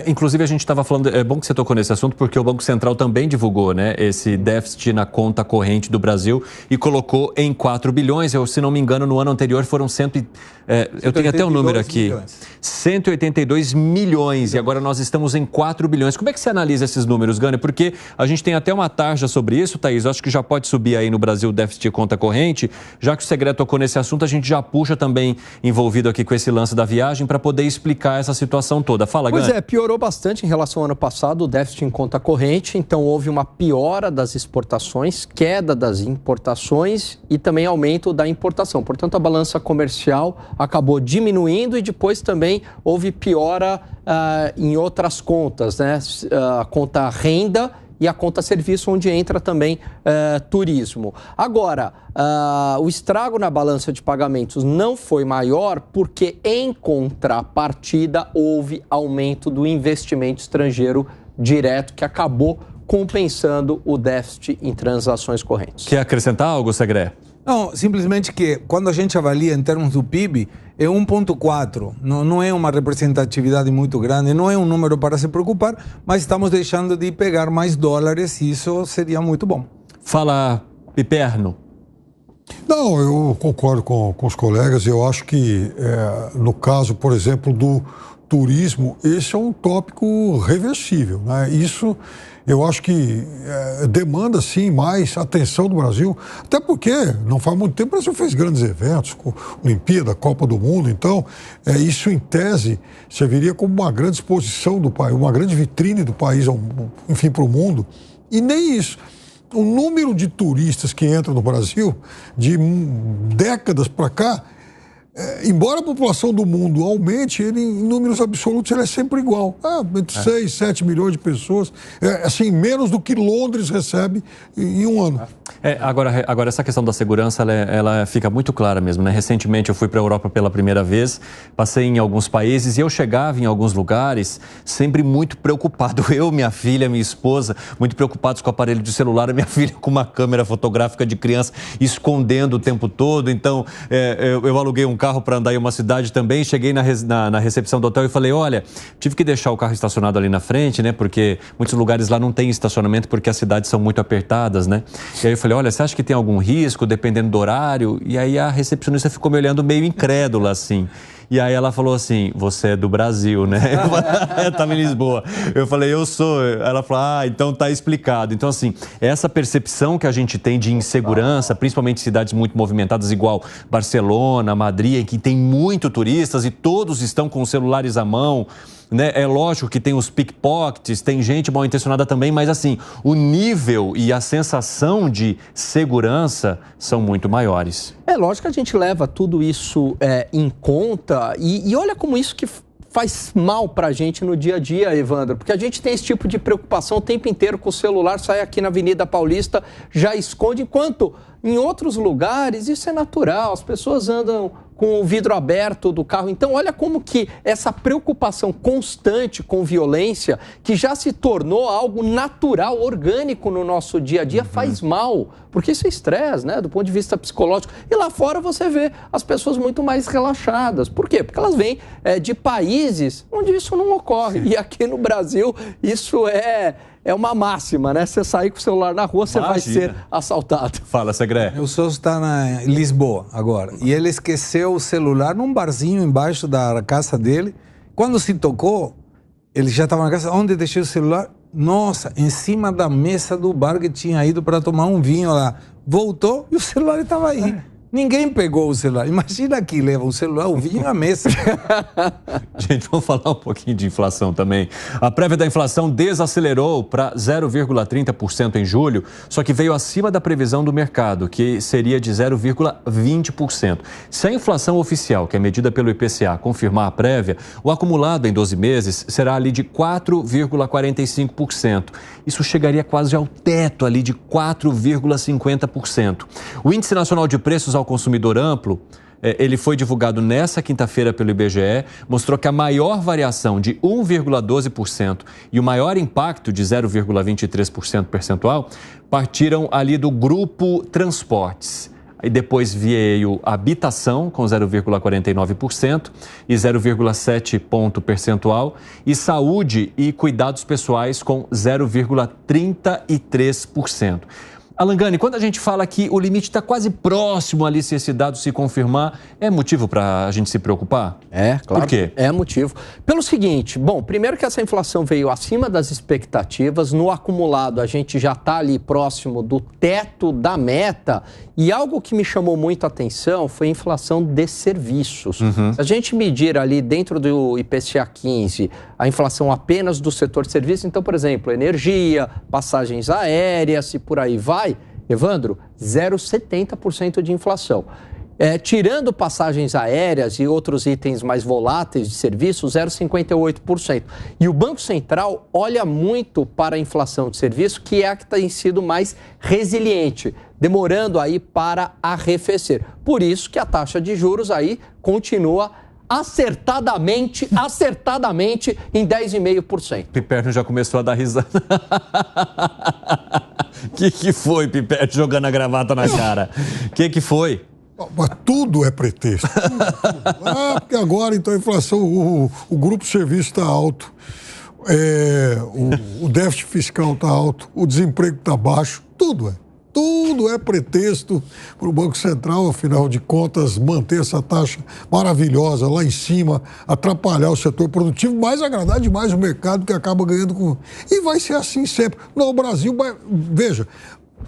Inclusive, a gente estava falando, é bom que você tocou nesse assunto, porque o Banco Central também divulgou, né, esse déficit na conta corrente do Brasil e colocou em 4 bilhões. Se não me engano, no ano anterior foram eu tenho até o número aqui, milhões. 182 milhões, e agora nós estamos em 4 bilhões. Como é que você analisa esses números, Gane? Porque a gente tem até uma tarja sobre isso, Thaís. Eu acho que já pode subir aí no Brasil o déficit de conta corrente. Já que o Segré tocou nesse assunto, a gente já puxa também envolvido aqui com esse lance da viagem para poder explicar essa situação toda. Fala, Gane. Pois é, piorou bastante em relação ao ano passado o déficit em conta corrente, então houve uma piora das exportações, queda das importações e também aumento da importação. Portanto, a balança comercial acabou diminuindo e depois também houve piora em outras contas, né? A conta renda e a conta serviço, onde entra também turismo. Agora, o estrago na balança de pagamentos não foi maior porque, em contrapartida, houve aumento do investimento estrangeiro direto, que acabou compensando o déficit em transações correntes. Quer acrescentar algo, Segré? Não, simplesmente que quando a gente avalia em termos do PIB, é 1,4. Não é uma representatividade muito grande, não é um número para se preocupar, mas estamos deixando de pegar mais dólares e isso seria muito bom. Fala, Piperno. Não, eu concordo com os colegas. Eu acho que, no caso, por exemplo, do turismo, esse é um tópico reversível, né? Isso eu acho que demanda, sim, mais atenção do Brasil, até porque não faz muito tempo o Brasil fez grandes eventos, Olimpíada, Copa do Mundo, então isso, em tese, serviria como uma grande exposição do país, uma grande vitrine do país, enfim, para o mundo, e nem isso. O número de turistas que entram no Brasil, de décadas para cá, embora a população do mundo aumente, ele, em números absolutos, ele é sempre igual. Entre 6, 7 milhões de pessoas, assim, menos do que Londres recebe em um ano. Agora, essa questão da segurança, ela fica muito clara mesmo, né? Recentemente eu fui para a Europa pela primeira vez, passei em alguns países e eu chegava em alguns lugares sempre muito preocupado. Eu, minha filha, minha esposa, muito preocupados com o aparelho de celular, a minha filha com uma câmera fotográfica de criança escondendo o tempo todo. Então, eu aluguei um carro para andar em uma cidade também, cheguei na recepção do hotel e falei, olha, tive que deixar o carro estacionado ali na frente, né, porque muitos lugares lá não tem estacionamento porque as cidades são muito apertadas, né, e aí eu falei, olha, você acha que tem algum risco, dependendo do horário? E aí a recepcionista ficou me olhando meio incrédula, assim. E aí ela falou assim, você é do Brasil, né? Eu estava em Lisboa. Eu falei, eu sou. Ela falou, então tá explicado. Então, assim, essa percepção que a gente tem de insegurança, principalmente em cidades muito movimentadas, igual Barcelona, Madrid, em que tem muito turistas e todos estão com os celulares à mão, né? É lógico que tem os pickpockets, tem gente mal intencionada também, mas assim, o nível e a sensação de segurança são muito maiores. É lógico que a gente leva tudo isso em conta e olha como isso que faz mal pra gente no dia a dia, Evandro, porque a gente tem esse tipo de preocupação o tempo inteiro com o celular, sai aqui na Avenida Paulista, já esconde, enquanto em outros lugares isso é natural, as pessoas andam com o vidro aberto do carro. Então, olha como que essa preocupação constante com violência, que já se tornou algo natural, orgânico no nosso dia a dia, faz mal. Porque isso é estresse, né? Do ponto de vista psicológico. E lá fora você vê as pessoas muito mais relaxadas. Por quê? Porque elas vêm de países onde isso não ocorre. E aqui no Brasil, isso é uma máxima, né? Você sair com o celular na rua, você vai ser assaltado. Fala, Segré. O senhor está em Lisboa agora e ele esqueceu o celular num barzinho embaixo da casa dele. Quando se tocou, ele já estava na casa. Onde deixei o celular? Nossa, em cima da mesa do bar que tinha ido para tomar um vinho lá. Voltou e o celular estava aí. Ninguém pegou o celular. Imagina que leva o celular, o vinho à mesa. Gente, vamos falar um pouquinho de inflação também. A prévia da inflação desacelerou para 0,30% em julho, só que veio acima da previsão do mercado, que seria de 0,20%. Se a inflação oficial, que é medida pelo IPCA, confirmar a prévia, o acumulado em 12 meses será ali de 4,45%. Isso chegaria quase ao teto ali de 4,50%. O Índice Nacional de Preços ao Consumidor Amplo, ele foi divulgado nessa quinta-feira pelo IBGE, mostrou que a maior variação de 1,12% e o maior impacto de 0,23% percentual partiram ali do grupo transportes. Aí depois veio habitação, com 0,49% e 0,7 ponto percentual. E saúde e cuidados pessoais, com 0,33%. Alan Gani, quando a gente fala que o limite está quase próximo ali, se esse dado se confirmar, é motivo para a gente se preocupar? É, claro. Por quê? É motivo. Pelo seguinte, bom, primeiro que essa inflação veio acima das expectativas, no acumulado a gente já está ali próximo do teto da meta, e algo que me chamou muito a atenção foi a inflação de serviços. Se a gente medir ali dentro do IPCA 15 a inflação apenas do setor de serviços, então, por exemplo, energia, passagens aéreas e por aí vai, Evandro, 0,70% de inflação. Tirando passagens aéreas e outros itens mais voláteis de serviço, 0,58%. E o Banco Central olha muito para a inflação de serviço, que é a que tem sido mais resiliente, demorando aí para arrefecer. Por isso que a taxa de juros aí continua acertadamente em 10,5%. Piperno já começou a dar risada. Que foi, Piperno, jogando a gravata na cara? Que foi? Mas tudo é pretexto. Porque agora, então, a inflação, o grupo de serviço está alto, o déficit fiscal está alto, o desemprego está baixo, tudo é. Tudo é pretexto para o Banco Central, afinal de contas, manter essa taxa maravilhosa lá em cima, atrapalhar o setor produtivo, mas agradar demais o mercado, que acaba ganhando com... E vai ser assim sempre. No Brasil, veja,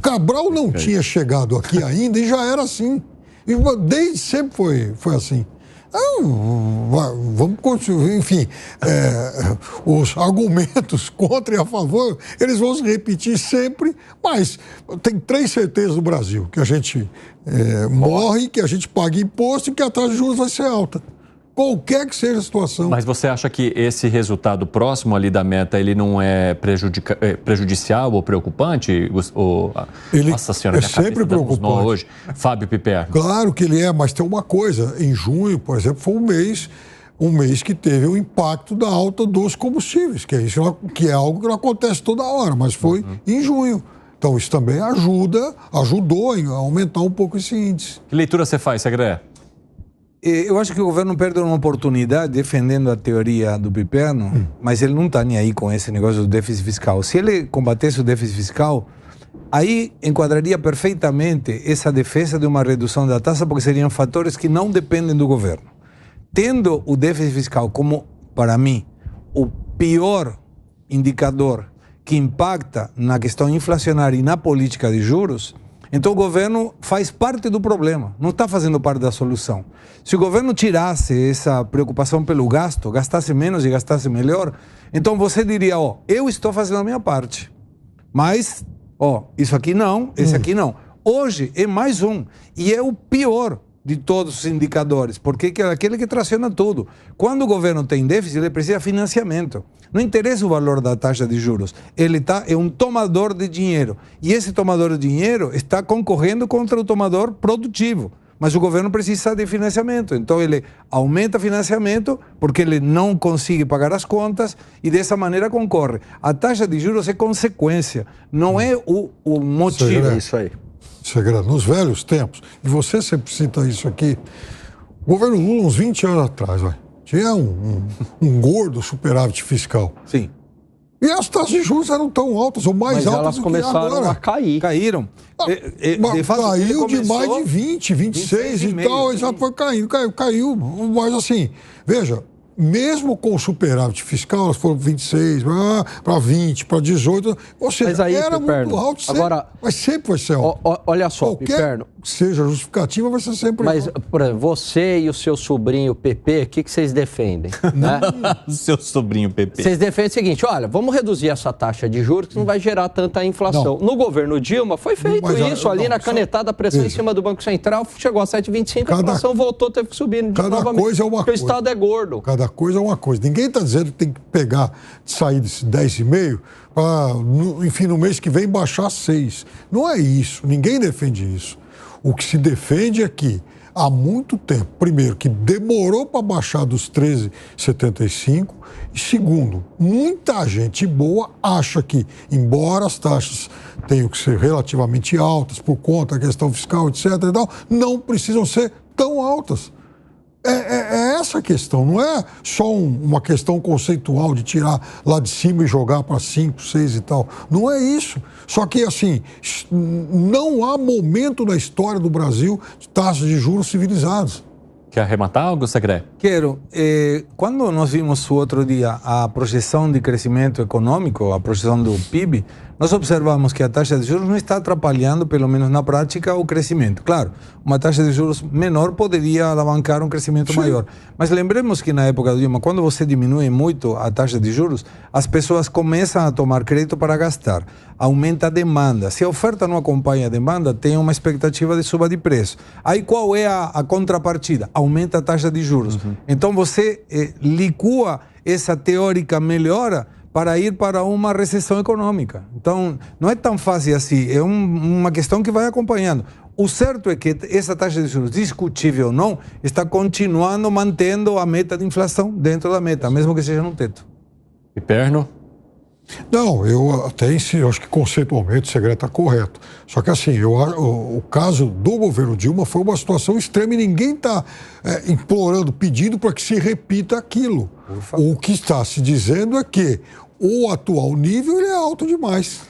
Cabral não tinha chegado aqui ainda e já era assim. E desde sempre foi assim. Vamos continuar, enfim, os argumentos contra e a favor, eles vão se repetir sempre, mas tem 3 certezas no Brasil: que a gente morre, que a gente paga imposto e que a taxa de juros vai ser alta. Qualquer que seja a situação. Mas você acha que esse resultado próximo ali da meta, ele não é prejudicial ou preocupante? Nossa senhora, é sempre preocupante. Hoje. Fábio Piperno. Claro que ele é, mas tem uma coisa. Em junho, por exemplo, foi um mês que teve o impacto da alta dos combustíveis, que é algo que não acontece toda hora, mas foi em junho. Então isso também ajudou a aumentar um pouco esse índice. Que leitura você faz, Segré? Eu acho que o governo perde uma oportunidade defendendo a teoria do Piperno, mas ele não está nem aí com esse negócio do déficit fiscal. Se ele combatesse o déficit fiscal, aí enquadraria perfeitamente essa defesa de uma redução da taxa, porque seriam fatores que não dependem do governo. Tendo o déficit fiscal como, para mim, o pior indicador que impacta na questão inflacionária e na política de juros, então o governo faz parte do problema, não está fazendo parte da solução. Se o governo tirasse essa preocupação pelo gasto, gastasse menos e gastasse melhor, então você diria, eu estou fazendo a minha parte, mas, isso aqui não, esse aqui não. Hoje é mais um, e é o pior de todos os indicadores, porque é aquele que traciona tudo. Quando o governo tem déficit, ele precisa de financiamento. Não interessa o valor da taxa de juros. Ele é um tomador de dinheiro. E esse tomador de dinheiro está concorrendo contra o tomador produtivo. Mas o governo precisa de financiamento. Então ele aumenta o financiamento porque ele não consegue pagar as contas e dessa maneira concorre. A taxa de juros é consequência, não é o motivo. Isso aí. Segredo, nos velhos tempos, e você sempre cita isso aqui, o governo Lula, uns 20 anos atrás, tinha um gordo superávit fiscal. Sim. E as taxas de juros eram tão altas, ou mais altas do que agora. Mas elas começaram a cair. Caíram. Caiu de mais de 20, 26 e tal, já foi caiu. Mas assim, veja, mesmo com o superávit fiscal, elas foram 26, para 20, para 18, ou seja, mas aí, era Piperno, muito alto, agora, mas sempre vai ser alto. Olha só, qualquer Piperno, que seja justificativa, vai ser sempre mas, alto. por exemplo, você e o seu sobrinho PP, o que vocês defendem? Né? Seu sobrinho PP. Vocês defendem o seguinte, olha, vamos reduzir essa taxa de juros que não vai gerar tanta inflação. No governo Dilma foi feito isso, ali na canetada, a pressão em cima do Banco Central, chegou a 7,25, a inflação voltou, teve que subir novamente. Coisa é uma porque o Estado é gordo. Cada coisa é uma coisa. Ninguém está dizendo que tem que sair desse 10,5 para, enfim, no mês que vem baixar 6. Não é isso. Ninguém defende isso. O que se defende é que há muito tempo. Primeiro, que demorou para baixar dos 13,75. E segundo, muita gente boa acha que, embora as taxas tenham que ser relativamente altas por conta da questão fiscal, etc. e tal, não precisam ser tão altas. É essa a questão, não é só uma questão conceitual de tirar lá de cima e jogar para 5, 6 e tal. Não é isso. Só que, assim, não há momento na história do Brasil de taxas de juros civilizadas. Quer arrematar, Augusto Segré? Quero. Quando nós vimos o outro dia a projeção de crescimento econômico, a projeção do PIB, nós observamos que a taxa de juros não está atrapalhando, pelo menos na prática, o crescimento. Claro, uma taxa de juros menor poderia alavancar um crescimento maior. Mas lembremos que na época do Dilma, quando você diminui muito a taxa de juros, as pessoas começam a tomar crédito para gastar. Aumenta a demanda. Se a oferta não acompanha a demanda, tem uma expectativa de suba de preço. Aí qual é a contrapartida? Aumenta a taxa de juros. Então você licua essa teórica melhora para ir para uma recessão econômica. Então, não é tão fácil assim, é uma questão que vai acompanhando. O certo é que essa taxa de juros, discutível ou não, está continuando mantendo a meta de inflação dentro da meta, mesmo que seja no teto. E Perno? Não, eu acho que conceitualmente o Segré está correto. Só que assim, o caso do governo Dilma foi uma situação extrema e ninguém está implorando, pedindo para que se repita aquilo. O que está se dizendo é que o atual nível ele é alto demais.